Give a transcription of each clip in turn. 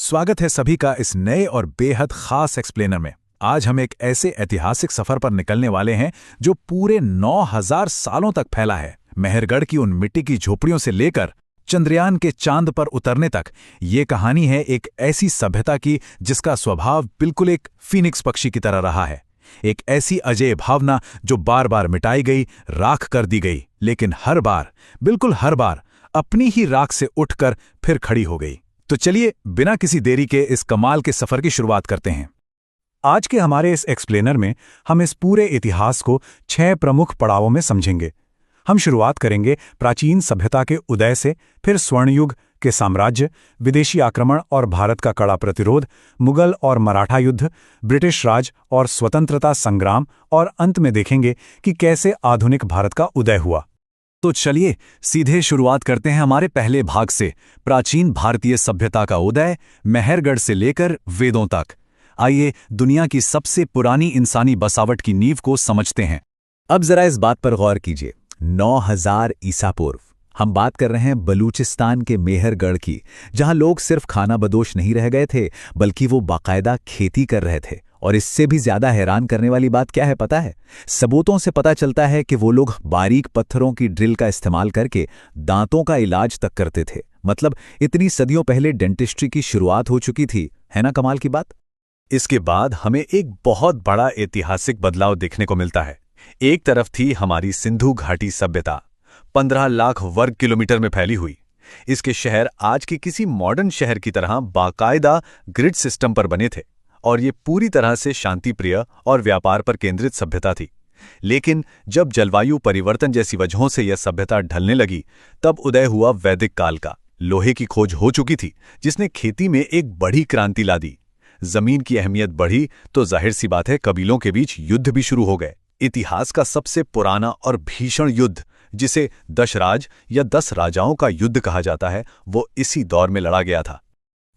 स्वागत है सभी का इस नए और बेहद खास एक्सप्लेनर में। आज हम एक ऐसे ऐतिहासिक सफर पर निकलने वाले हैं जो पूरे 9000 सालों तक फैला है। मेहरगढ़ की उन मिट्टी की झोपड़ियों से लेकर चंद्रयान के चांद पर उतरने तक ये कहानी है एक ऐसी सभ्यता की जिसका स्वभाव बिल्कुल एक फीनिक्स पक्षी की तरह रहा है। एक ऐसी अजेय भावना जो बार बार मिटाई गई, राख कर दी गई, लेकिन हर बार, बिल्कुल हर बार अपनी ही राख से उठकर फिर खड़ी हो गई। तो चलिए बिना किसी देरी के इस कमाल के सफर की शुरुआत करते हैं। आज के हमारे इस एक्सप्लेनर में हम इस पूरे इतिहास को 6 प्रमुख पड़ावों में समझेंगे। हम शुरुआत करेंगे प्राचीन सभ्यता के उदय से, फिर स्वर्णयुग के साम्राज्य, विदेशी आक्रमण और भारत का कड़ा प्रतिरोध, मुगल और मराठा युद्ध, ब्रिटिश राज और स्वतंत्रता संग्राम, और अंत में देखेंगे कि कैसे आधुनिक भारत का उदय हुआ। तो चलिए सीधे शुरुआत करते हैं हमारे पहले भाग से, प्राचीन भारतीय सभ्यता का उदय, मेहरगढ़ से लेकर वेदों तक। आइए दुनिया की सबसे पुरानी इंसानी बसावट की नींव को समझते हैं। अब जरा इस बात पर गौर कीजिए, 9000 ईसा पूर्व हम बात कर रहे हैं बलूचिस्तान के मेहरगढ़ की, जहां लोग सिर्फ खाना बदोश नहीं रह गए थे, बल्कि वो बाकायदा खेती कर रहे थे। और इससे भी ज्यादा हैरान करने वाली बात क्या है पता है? सबूतों से पता चलता है कि वो लोग बारीक पत्थरों की ड्रिल का इस्तेमाल करके दांतों का इलाज तक करते थे। मतलब इतनी सदियों पहले डेंटिस्ट्री की शुरुआत हो चुकी थी, है ना कमाल की बात। इसके बाद हमें एक बहुत बड़ा ऐतिहासिक बदलाव देखने को मिलता है। एक तरफ थी हमारी सिंधु घाटी सभ्यता, 15 लाख वर्ग किलोमीटर में फैली हुई। इसके शहर आज के किसी मॉडर्न शहर की तरह बाकायदा ग्रिड सिस्टम पर बने थे, और ये पूरी तरह से शांतिप्रिय और व्यापार पर केंद्रित सभ्यता थी। लेकिन जब जलवायु परिवर्तन जैसी वजहों से यह सभ्यता ढलने लगी, तब उदय हुआ वैदिक काल का। लोहे की खोज हो चुकी थी, जिसने खेती में एक बड़ी क्रांति ला दी। जमीन की अहमियत बढ़ी तो जाहिर सी बात है कबीलों के बीच युद्ध भी शुरू हो गए। इतिहास का सबसे पुराना और भीषण युद्ध, जिसे दशराज या 10 राजाओं का युद्ध कहा जाता है, वो इसी दौर में लड़ा गया था।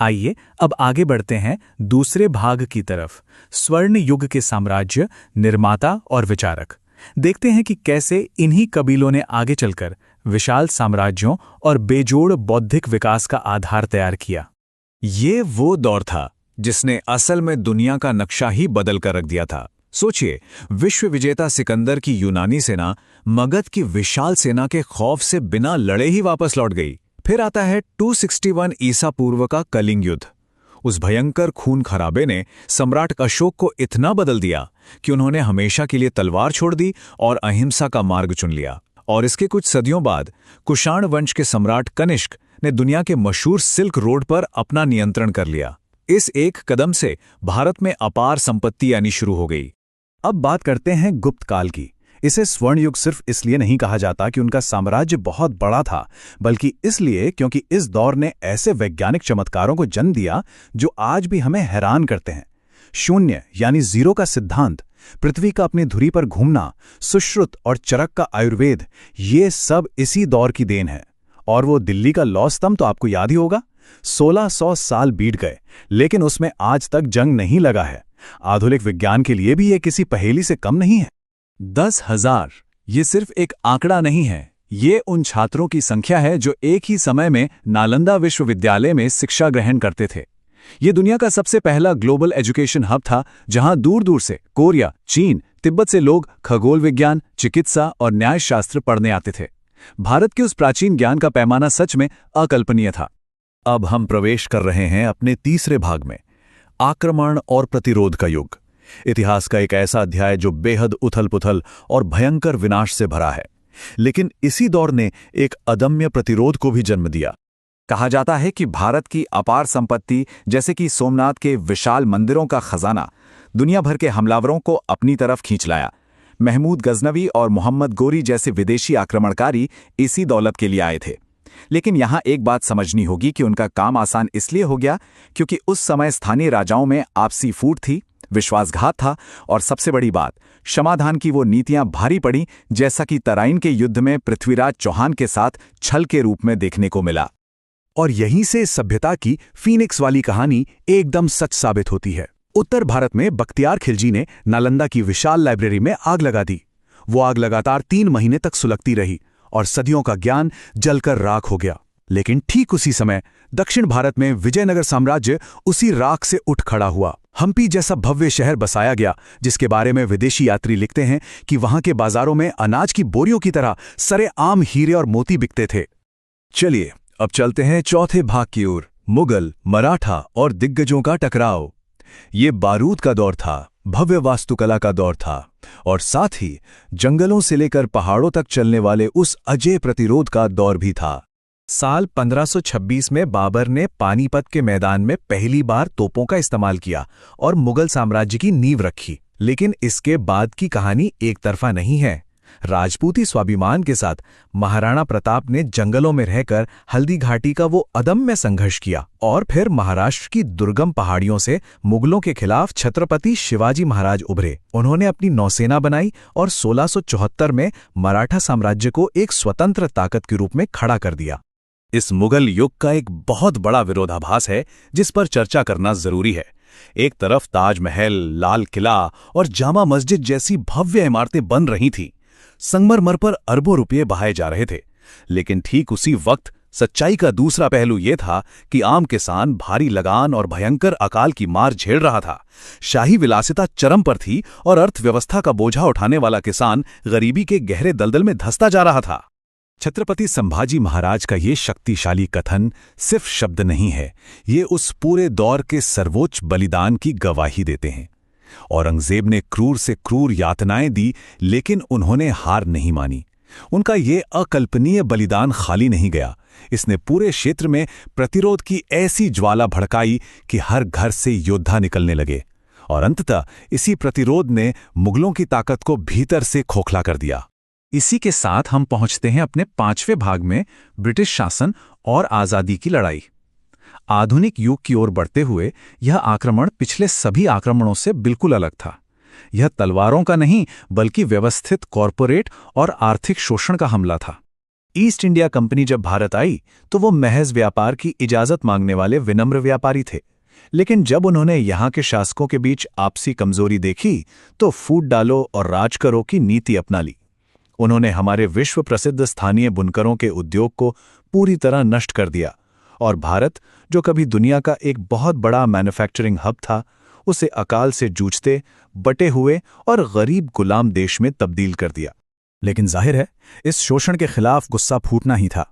आइए अब आगे बढ़ते हैं दूसरे भाग की तरफ, स्वर्ण युग के साम्राज्य, निर्माता और विचारक। देखते हैं कि कैसे इन्हीं कबीलों ने आगे चलकर विशाल साम्राज्यों और बेजोड़ बौद्धिक विकास का आधार तैयार किया। ये वो दौर था जिसने असल में दुनिया का नक्शा ही बदल कर रख दिया था। सोचिए, विश्व विजेता सिकंदर की यूनानी सेना मगध की विशाल सेना के खौफ से बिना लड़े ही वापस लौट गई। फिर आता है 261 ईसा पूर्व का कलिंग युद्ध। उस भयंकर खून खराबे ने सम्राट अशोक को इतना बदल दिया कि उन्होंने हमेशा के लिए तलवार छोड़ दी और अहिंसा का मार्ग चुन लिया। और इसके कुछ सदियों बाद कुषाण वंश के सम्राट कनिष्क ने दुनिया के मशहूर सिल्क रोड पर अपना नियंत्रण कर लिया। इस एक कदम से भारत में अपार संपत्ति आनी शुरू हो गई। अब बात करते हैं गुप्त काल की। इसे स्वर्ण युग सिर्फ इसलिए नहीं कहा जाता कि उनका साम्राज्य बहुत बड़ा था, बल्कि इसलिए क्योंकि इस दौर ने ऐसे वैज्ञानिक चमत्कारों को जन्म दिया जो आज भी हमें हैरान करते हैं। शून्य यानी जीरो का सिद्धांत, पृथ्वी का अपनी धुरी पर घूमना, सुश्रुत और चरक का आयुर्वेद, ये सब इसी दौर की देन है। और वो दिल्ली का लौह स्तंभ तो आपको याद ही होगा। 1600 साल बीत गए, लेकिन उसमें आज तक जंग नहीं लगा है। आधुनिक विज्ञान के लिए भी ये किसी पहेली से कम नहीं है। 10,000 ये सिर्फ एक आंकड़ा नहीं है, ये उन छात्रों की संख्या है जो एक ही समय में नालंदा विश्वविद्यालय में शिक्षा ग्रहण करते थे। ये दुनिया का सबसे पहला ग्लोबल एजुकेशन हब था, जहां दूर दूर से कोरिया, चीन, तिब्बत से लोग खगोल विज्ञान, चिकित्सा और न्यायशास्त्र पढ़ने आते थे। भारत के उस प्राचीन ज्ञान का पैमाना सच में अकल्पनीय था। अब हम प्रवेश कर रहे हैं अपने तीसरे भाग में, आक्रमण और प्रतिरोध का युग। इतिहास का एक ऐसा अध्याय जो बेहद उथल-पुथल और भयंकर विनाश से भरा है। लेकिन इसी दौर ने एक अदम्य प्रतिरोध को भी जन्म दिया। कहा जाता है कि भारत की अपार संपत्ति, जैसे कि सोमनाथ के विशाल मंदिरों का खजाना, दुनिया भर के हमलावरों को अपनी तरफ खींच लाया। महमूद गजनवी और मोहम्मद गोरी जैसे विदेशी आक्रमणकारी इसी दौलत के लिए आए थे। लेकिन यहां एक बात समझनी होगी कि उनका काम आसान इसलिए हो गया क्योंकि उस समय स्थानीय राजाओं में आपसी फूट थी, विश्वासघात था, और सबसे बड़ी बात, क्षमादान की वो नीतियां भारी पड़ी, जैसा कि तराइन के युद्ध में पृथ्वीराज चौहान के साथ छल के रूप में देखने को मिला। और यहीं से सभ्यता की फीनिक्स वाली कहानी एकदम सच साबित होती है। उत्तर भारत में बख्तियार खिलजी ने नालंदा की विशाल लाइब्रेरी में आग लगा दी। वो आग लगातार 3 महीने तक सुलगती रही और सदियों का ज्ञान जलकर राख हो गया। लेकिन ठीक उसी समय दक्षिण भारत में विजयनगर साम्राज्य उसी राख से उठ खड़ा हुआ। हम्पी जैसा भव्य शहर बसाया गया, जिसके बारे में विदेशी यात्री लिखते हैं कि वहां के बाजारों में अनाज की बोरियों की तरह सरेआम हीरे और मोती बिकते थे। चलिए अब चलते हैं चौथे भाग की ओर, मुगल, मराठा और दिग्गजों का टकराव। ये बारूद का दौर था, भव्य वास्तुकला का दौर था और साथ ही जंगलों से लेकर पहाड़ों तक चलने वाले उस अजेय प्रतिरोध का दौर भी था। साल 1526 में बाबर ने पानीपत के मैदान में पहली बार तोपों का इस्तेमाल किया और मुगल साम्राज्य की नींव रखी। लेकिन इसके बाद की कहानी एक तरफा नहीं है। राजपूती स्वाभिमान के साथ महाराणा प्रताप ने जंगलों में रहकर हल्दी घाटी का वो अदम्य संघर्ष किया और फिर महाराष्ट्र की दुर्गम पहाड़ियों से मुगलों के खिलाफ छत्रपति शिवाजी महाराज उभरे। उन्होंने अपनी नौसेना बनाई और 1674 में मराठा साम्राज्य को एक स्वतंत्र ताकत के रूप में खड़ा कर दिया। इस मुगल युग का एक बहुत बड़ा विरोधाभास है जिस पर चर्चा करना जरूरी है। एक तरफ ताजमहल, लाल किला और जामा मस्जिद जैसी भव्य इमारतें बन रही थीं, संगमरमर पर अरबों रुपये बहाए जा रहे थे। लेकिन ठीक उसी वक्त सच्चाई का दूसरा पहलू यह था कि आम किसान भारी लगान और भयंकर अकाल की मार झेल रहा था। शाही विलासिता चरम पर थी और अर्थव्यवस्था का बोझा उठाने वाला किसान गरीबी के गहरे दलदल में धंसता जा रहा था। छत्रपति संभाजी महाराज का ये शक्तिशाली कथन सिर्फ शब्द नहीं है, ये उस पूरे दौर के सर्वोच्च बलिदान की गवाही देते हैं। औरंगजेब ने क्रूर से क्रूर यातनाएं दी, लेकिन उन्होंने हार नहीं मानी। उनका ये अकल्पनीय बलिदान खाली नहीं गया, इसने पूरे क्षेत्र में प्रतिरोध की ऐसी ज्वाला भड़काई कि हर घर से योद्धा निकलने लगे और अंततः इसी प्रतिरोध ने मुगलों की ताकत को भीतर से खोखला कर दिया। इसी के साथ हम पहुंचते हैं अपने 5वें भाग में, ब्रिटिश शासन और आज़ादी की लड़ाई। आधुनिक युग की ओर बढ़ते हुए यह आक्रमण पिछले सभी आक्रमणों से बिल्कुल अलग था। यह तलवारों का नहीं बल्कि व्यवस्थित कॉरपोरेट और आर्थिक शोषण का हमला था। ईस्ट इंडिया कंपनी जब भारत आई तो वो महज व्यापार की इजाजत मांगने वाले विनम्र व्यापारी थे, लेकिन जब उन्होंने यहाँ के शासकों के बीच आपसी कमजोरी देखी तो फूट डालो और राज करो की नीति अपना ली। उन्होंने हमारे विश्व प्रसिद्ध स्थानीय बुनकरों के उद्योग को पूरी तरह नष्ट कर दिया और भारत, जो कभी दुनिया का एक बहुत बड़ा मैन्युफैक्चरिंग हब था, उसे अकाल से जूझते, बटे हुए और गरीब गुलाम देश में तब्दील कर दिया। लेकिन जाहिर है इस शोषण के खिलाफ गुस्सा फूटना ही था।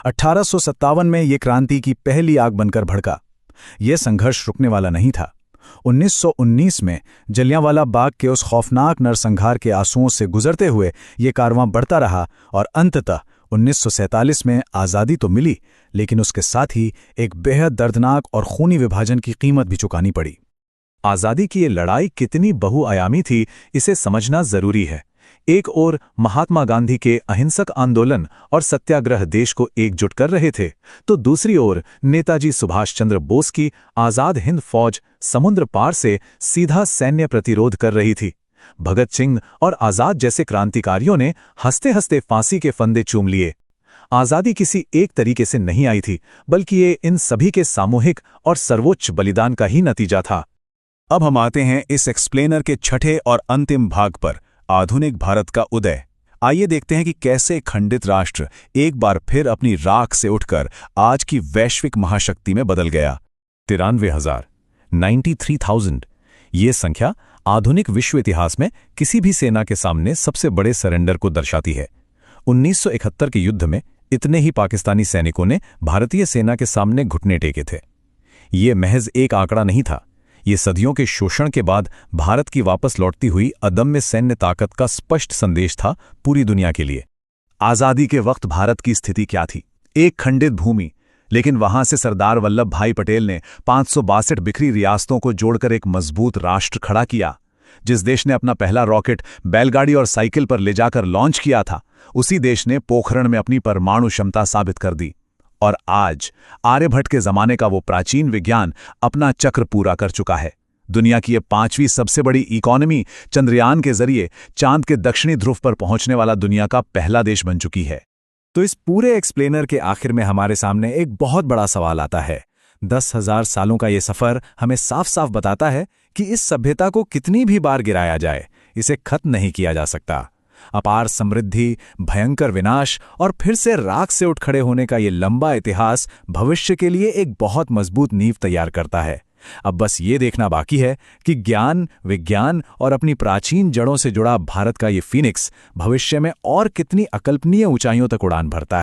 1857 में ये क्रांति की पहली आग बनकर भड़का। यह संघर्ष रुकने वाला नहीं था। 1919 में जलियांवाला बाग के उस खौफनाक नरसंहार के आंसुओं से गुजरते हुए ये कारवां बढ़ता रहा और अंततः 1947 में आज़ादी तो मिली, लेकिन उसके साथ ही एक बेहद दर्दनाक और खूनी विभाजन की कीमत भी चुकानी पड़ी। आज़ादी की ये लड़ाई कितनी बहुआयामी थी, इसे समझना जरूरी है। एक ओर महात्मा गांधी के अहिंसक आंदोलन और सत्याग्रह देश को एकजुट कर रहे थे, तो दूसरी ओर नेताजी सुभाष चंद्र बोस की आज़ाद हिंद फौज समुद्र पार से सीधा सैन्य प्रतिरोध कर रही थी। भगत सिंह और आज़ाद जैसे क्रांतिकारियों ने हंसते हंसते फांसी के फंदे चूम लिए। आज़ादी किसी एक तरीके से नहीं आई थी, बल्कि ये इन सभी के सामूहिक और सर्वोच्च बलिदान का ही नतीजा था। अब हम आते हैं इस एक्सप्लेनर के छठे और अंतिम भाग पर, आधुनिक भारत का उदय। आइए देखते हैं कि कैसे खंडित राष्ट्र एक बार फिर अपनी राख से उठकर आज की वैश्विक महाशक्ति में बदल गया। 93,000, 93,000, ये संख्या आधुनिक विश्व इतिहास में किसी भी सेना के सामने सबसे बड़े सरेंडर को दर्शाती है। 1971 के युद्ध में इतने ही पाकिस्तानी सैनिकों ने भारतीय सेना के सामने घुटने टेके थे। ये महज एक आंकड़ा नहीं था, ये सदियों के शोषण के बाद भारत की वापस लौटती हुई अदम्य सैन्य ताकत का स्पष्ट संदेश था पूरी दुनिया के लिए। आज़ादी के वक्त भारत की स्थिति क्या थी? एक खंडित भूमि, लेकिन वहां से सरदार वल्लभ भाई पटेल ने 562 बिखरी रियासतों को जोड़कर एक मजबूत राष्ट्र खड़ा किया। जिस देश ने अपना पहला रॉकेट बैलगाड़ी और साइकिल पर ले जाकर लॉन्च किया था, उसी देश ने पोखरण में अपनी परमाणु क्षमता साबित कर दी। और आज आर्यभट्ट के जमाने का वो प्राचीन विज्ञान अपना चक्र पूरा कर चुका है। दुनिया की ये 5वीं सबसे बड़ी इकोनॉमी चंद्रयान के जरिए चांद के दक्षिणी ध्रुव पर पहुंचने वाला दुनिया का पहला देश बन चुकी है। तो इस पूरे एक्सप्लेनर के आखिर में हमारे सामने एक बहुत बड़ा सवाल आता है। 10,000 सालों का ये सफर हमें साफ साफ बताता है कि इस सभ्यता को कितनी भी बार गिराया जाए, इसे खत्म नहीं किया जा सकता। अपार समृद्धि, भयंकर विनाश और फिर से राख से उठ खड़े होने का ये लंबा इतिहास भविष्य के लिए एक बहुत मजबूत नींव तैयार करता है। अब बस ये देखना बाकी है कि ज्ञान, विज्ञान और अपनी प्राचीन जड़ों से जुड़ा भारत का ये फीनिक्स भविष्य में और कितनी अकल्पनीय ऊंचाइयों तक उड़ान भरता है।